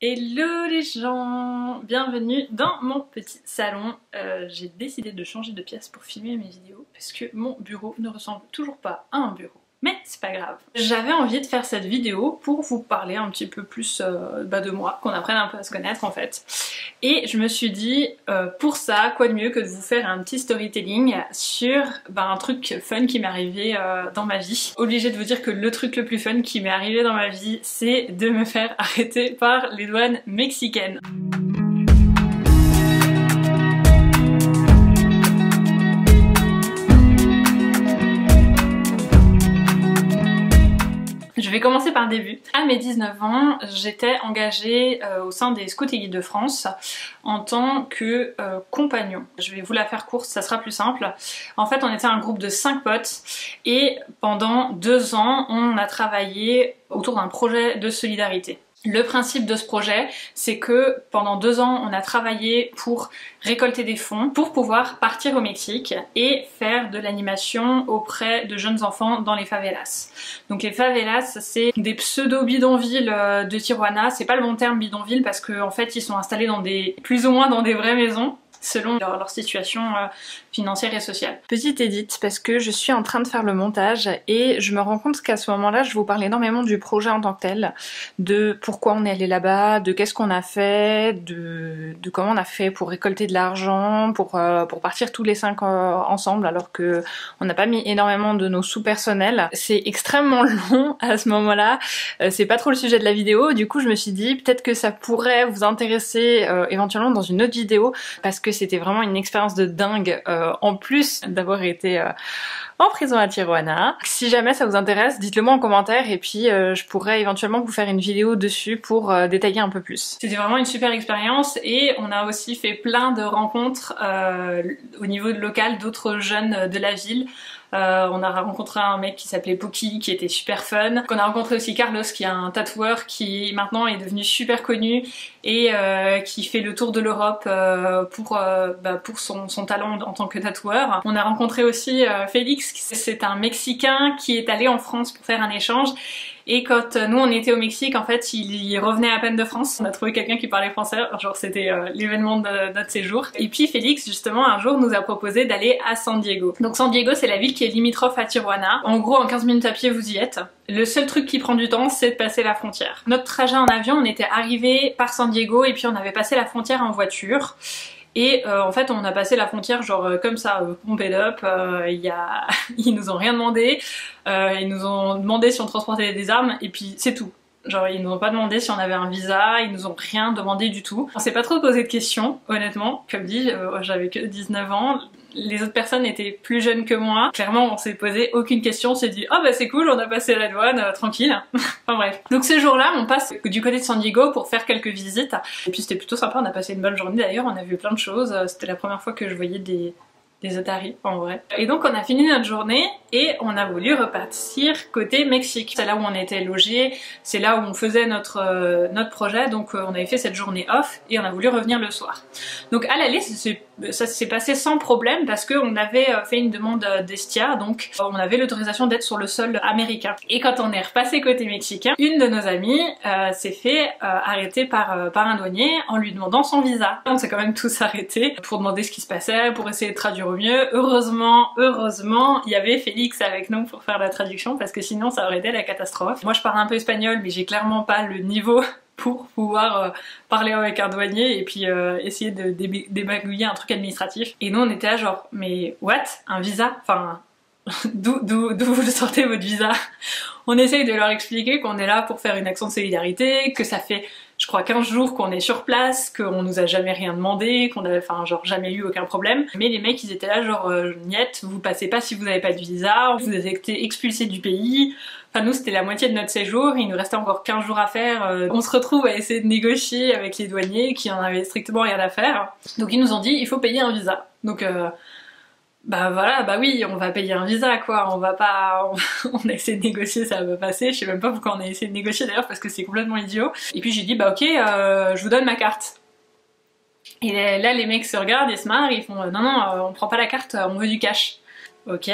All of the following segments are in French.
Hello les gens, bienvenue dans mon petit salon. J'ai décidé de changer de pièce pour filmer mes vidéos parce que mon bureau ne ressemble toujours pas à un bureau. Mais c'est pas grave. J'avais envie de faire cette vidéo pour vous parler un petit peu plus de moi, qu'on apprenne un peu à se connaître en fait. Et je me suis dit, pour ça, quoi de mieux que de vous faire un petit storytelling sur un truc fun qui m'est arrivé dans ma vie. Obligée de vous dire que le truc le plus fun qui m'est arrivé dans ma vie, c'est de me faire arrêter par les douanes mexicaines. Je vais commencer par le début. À mes 19 ans, j'étais engagée au sein des Scouts et Guides de France en tant que compagnon. Je vais vous la faire courte, ça sera plus simple. En fait, on était un groupe de 5 potes et pendant 2 ans, on a travaillé autour d'un projet de solidarité. Le principe de ce projet, c'est que pendant 2 ans, on a travaillé pour récolter des fonds pour pouvoir partir au Mexique et faire de l'animation auprès de jeunes enfants dans les favelas. Donc les favelas, c'est des pseudo-bidonvilles de Tijuana. C'est pas le bon terme bidonville parce qu'en fait, ils sont installés dans plus ou moins dans des vraies maisons, selon leur situation financière et sociale. Petite édite, parce que je suis en train de faire le montage et je me rends compte qu'à ce moment-là, je vous parle énormément du projet en tant que tel, de pourquoi on est allé là-bas, de qu'est-ce qu'on a fait, de comment on a fait pour récolter de l'argent, pour partir tous les 5 ensemble, alors que on n'a pas mis énormément de nos sous personnels. C'est extrêmement long à ce moment-là, c'est pas trop le sujet de la vidéo, du coup je me suis dit peut-être que ça pourrait vous intéresser éventuellement dans une autre vidéo, parce que c'était vraiment une expérience de dingue, en plus d'avoir été en prison à Tijuana. Si jamais ça vous intéresse, dites-le moi en commentaire et puis je pourrais éventuellement vous faire une vidéo dessus pour détailler un peu plus. C'était vraiment une super expérience et on a aussi fait plein de rencontres au niveau local d'autres jeunes de la ville. On a rencontré un mec qui s'appelait Poki qui était super fun. On a rencontré aussi Carlos qui est un tatoueur qui maintenant est devenu super connu et qui fait le tour de l'Europe pour son talent en tant que tatoueur. On a rencontré aussi Félix, c'est un Mexicain qui est allé en France pour faire un échange. Et quand nous on était au Mexique, en fait, il revenait à peine de France. On a trouvé quelqu'un qui parlait français, genre c'était l'événement de notre séjour. Et puis Félix, justement, un jour nous a proposé d'aller à San Diego. Donc San Diego, c'est la ville qui est limitrophe à Tijuana. En gros, en 15 minutes à pied, vous y êtes. Le seul truc qui prend du temps, c'est de passer la frontière. Notre trajet en avion, on était arrivé par San Diego et puis on avait passé la frontière en voiture. Et en fait on a passé la frontière genre comme ça, pompé up, ils nous ont rien demandé, ils nous ont demandé si on transportait des armes et puis c'est tout. Genre ils nous ont pas demandé si on avait un visa, ils nous ont rien demandé du tout. On s'est pas trop posé de questions, honnêtement, comme dit, j'avais que 19 ans. Les autres personnes étaient plus jeunes que moi. Clairement, on s'est posé aucune question, on s'est dit oh bah c'est cool, on a passé la douane, tranquille. Enfin bref. Donc ce jour-là, on passe du côté de San Diego pour faire quelques visites. Et puis c'était plutôt sympa, on a passé une bonne journée d'ailleurs, on a vu plein de choses. C'était la première fois que je voyais des otaries en vrai. Et donc on a fini notre journée et on a voulu repartir côté Mexique. C'est là où on était logés, c'est là où on faisait notre projet, donc on avait fait cette journée off et on a voulu revenir le soir. Donc à l'aller, ça s'est passé sans problème parce qu'on avait fait une demande d'Estia, donc on avait l'autorisation d'être sur le sol américain. Et quand on est repassé côté mexicain, une de nos amies s'est fait arrêter par un douanier en lui demandant son visa. On s'est quand même tous arrêtés pour demander ce qui se passait, pour essayer de traduire au mieux. Heureusement, il y avait Félix avec nous pour faire la traduction parce que sinon ça aurait été la catastrophe. Moi je parle un peu espagnol mais j'ai clairement pas le niveau pour pouvoir parler avec un douanier et puis essayer de débagouiller un truc administratif. Et nous on était là genre mais what? Un visa? Enfin d'où vous sortez votre visa? On essaye de leur expliquer qu'on est là pour faire une action de solidarité, que ça fait je crois 15 jours qu'on est sur place, qu'on nous a jamais rien demandé, qu'on avait genre jamais eu aucun problème. Mais les mecs ils étaient là genre niet, vous passez pas si vous avez pas de visa, vous avez été expulsés du pays. Enfin nous c'était la moitié de notre séjour, il nous restait encore 15 jours à faire. On se retrouve à essayer de négocier avec les douaniers qui en avaient strictement rien à faire. Donc ils nous ont dit il faut payer un visa. Donc bah voilà, bah oui, on va payer un visa quoi, on va pas... On a essayé de négocier, ça va passer, je sais même pas pourquoi on a essayé de négocier d'ailleurs parce que c'est complètement idiot. Et puis j'ai dit bah ok, je vous donne ma carte. Et là les mecs se regardent, ils se marrent, ils font non, on prend pas la carte, on veut du cash. Ok,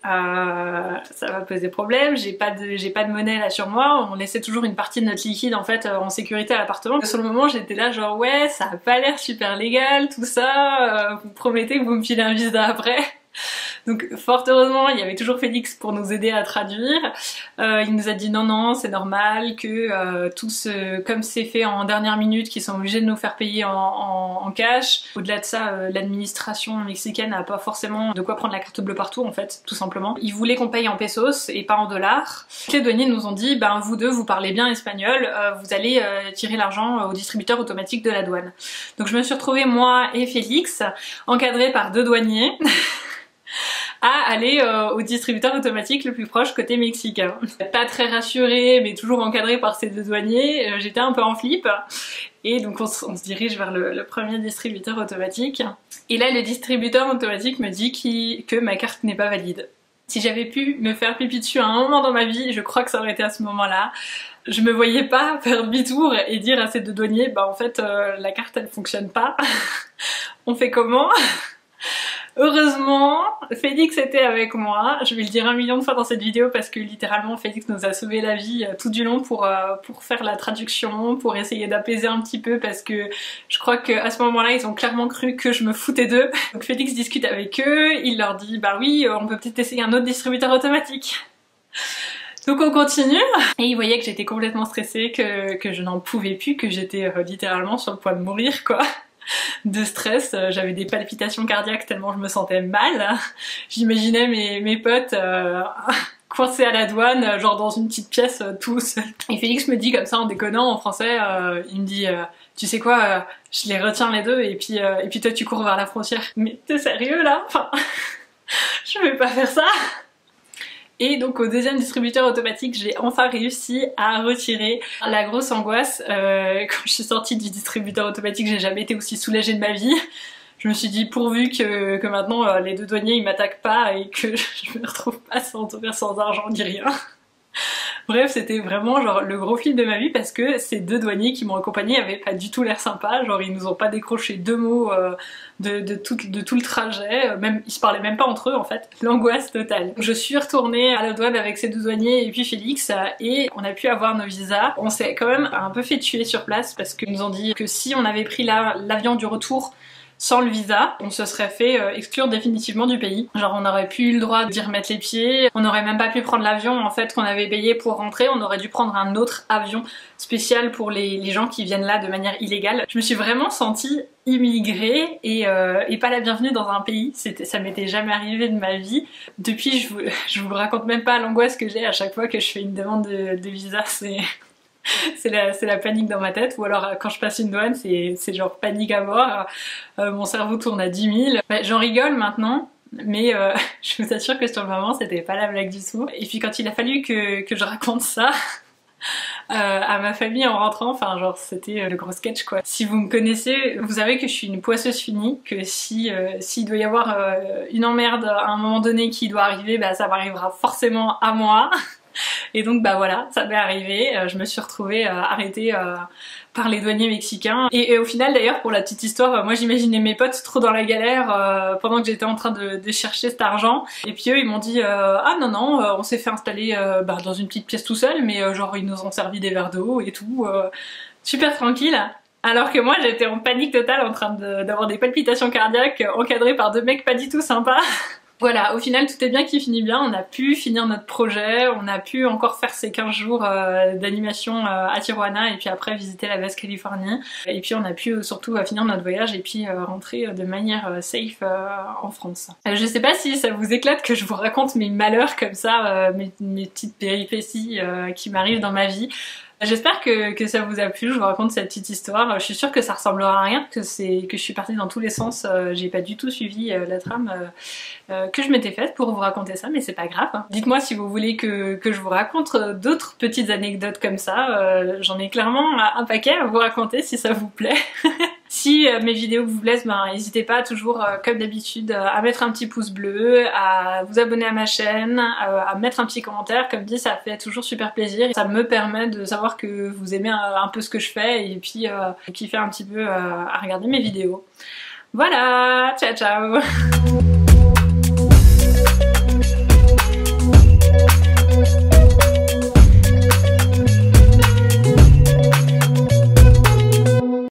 ça va poser problème, j'ai pas de monnaie là sur moi, on laissait toujours une partie de notre liquide en fait en sécurité à l'appartement. Sur le moment j'étais là genre ouais ça a pas l'air super légal tout ça, vous promettez que vous me filez un visa après. Donc fort heureusement il y avait toujours Félix pour nous aider à traduire. Il nous a dit non c'est normal que comme c'est fait en dernière minute qu'ils sont obligés de nous faire payer en cash. Au-delà de ça l'administration mexicaine n'a pas forcément de quoi prendre la carte bleue partout en fait tout simplement. Ils voulaient qu'on paye en pesos et pas en dollars. Les douaniers nous ont dit ben vous deux vous parlez bien espagnol, vous allez tirer l'argent au distributeur automatique de la douane. Donc je me suis retrouvée moi et Félix encadrés par deux douaniers à aller au distributeur automatique le plus proche côté mexicain. Pas très rassurée mais toujours encadrée par ces deux douaniers, j'étais un peu en flip et donc on se dirige vers le premier distributeur automatique et là le distributeur automatique me dit que ma carte n'est pas valide. Si j'avais pu me faire pipi dessus à un moment dans ma vie, je crois que ça aurait été à ce moment-là. Je me voyais pas faire demi-tour et dire à ces deux douaniers bah en fait la carte elle fonctionne pas. On fait comment? Heureusement, Félix était avec moi, je vais le dire 1 million de fois dans cette vidéo parce que littéralement Félix nous a sauvé la vie tout du long pour faire la traduction, pour essayer d'apaiser un petit peu parce que je crois qu'à ce moment-là ils ont clairement cru que je me foutais d'eux. Donc Félix discute avec eux, il leur dit bah oui on peut peut-être essayer un autre distributeur automatique. Donc on continue et il voyait que j'étais complètement stressée, que je n'en pouvais plus, que j'étais littéralement sur le point de mourir quoi. De stress, j'avais des palpitations cardiaques tellement je me sentais mal. J'imaginais mes potes coincés à la douane, genre dans une petite pièce tous. Et Félix me dit comme ça en déconnant en français, il me dit tu sais quoi, je les retiens les deux et puis toi tu cours vers la frontière. Mais t'es sérieux là? Enfin, je vais pas faire ça. Et donc au deuxième distributeur automatique, j'ai enfin réussi à retirer la grosse angoisse. Quand je suis sortie du distributeur automatique, j'ai jamais été aussi soulagée de ma vie. Je me suis dit pourvu que maintenant les deux douaniers ils m'attaquent pas et que je me retrouve pas sans argent ni rien. Bref, c'était vraiment genre le gros fil de ma vie parce que ces deux douaniers qui m'ont accompagnée avaient pas du tout l'air sympa, genre ils nous ont pas décroché 2 mots de tout le trajet, même ils se parlaient même pas entre eux en fait, l'angoisse totale. Je suis retournée à la douane avec ces deux douaniers et puis Félix et on a pu avoir nos visas. On s'est quand même un peu fait tuer sur place parce qu'ils nous ont dit que si on avait pris l'avion du retour sans le visa, on se serait fait exclure définitivement du pays. Genre on n'aurait plus eu le droit d'y remettre les pieds, on n'aurait même pas pu prendre l'avion en fait qu'on avait payé pour rentrer, on aurait dû prendre un autre avion spécial pour les gens qui viennent là de manière illégale. Je me suis vraiment sentie immigrée et pas la bienvenue dans un pays, ça m'était jamais arrivé de ma vie. Depuis je vous raconte même pas l'angoisse que j'ai à chaque fois que je fais une demande de visa, c'est la panique dans ma tête, ou alors quand je passe une douane c'est genre panique à mort, mon cerveau tourne à 10 000. Bah, j'en rigole maintenant mais je vous assure que sur le moment c'était pas la blague du tout. Et puis quand il a fallu que je raconte ça à ma famille en rentrant, enfin genre c'était le gros sketch quoi. Si vous me connaissez, vous savez que je suis une poisseuse finie, que s'il doit y avoir une emmerde à un moment donné qui doit arriver, bah ça m'arrivera forcément à moi. Et donc bah voilà, ça m'est arrivé, je me suis retrouvée arrêtée par les douaniers mexicains. Et au final d'ailleurs, pour la petite histoire, moi j'imaginais mes potes trop dans la galère pendant que j'étais en train de chercher cet argent. Et puis eux ils m'ont dit ah non on s'est fait installer dans une petite pièce tout seul, mais genre ils nous ont servi des verres d'eau et tout, super tranquille. Alors que moi j'étais en panique totale en train d'avoir des palpitations cardiaques encadrées par deux mecs pas du tout sympas. Voilà, au final tout est bien qui finit bien, on a pu finir notre projet, on a pu encore faire ces 15 jours d'animation à Tijuana et puis après visiter la Basse-Californie. Et puis on a pu surtout finir notre voyage et puis rentrer de manière safe en France. Je sais pas si ça vous éclate que je vous raconte mes malheurs comme ça, mes petites péripéties qui m'arrivent dans ma vie. J'espère que ça vous a plu, je vous raconte cette petite histoire. Je suis sûre que ça ressemblera à rien, que je suis partie dans tous les sens, j'ai pas du tout suivi la trame que je m'étais faite pour vous raconter ça, mais c'est pas grave. Dites-moi si vous voulez que je vous raconte d'autres petites anecdotes comme ça, j'en ai clairement un paquet à vous raconter si ça vous plaît. Si mes vidéos vous plaisent, n'hésitez pas toujours comme d'habitude à mettre un petit pouce bleu, à vous abonner à ma chaîne, à mettre un petit commentaire, comme dit ça fait toujours super plaisir. Ça me permet de savoir que vous aimez un peu ce que je fais et puis kiffer un petit peu à regarder mes vidéos. Voilà, ciao ciao.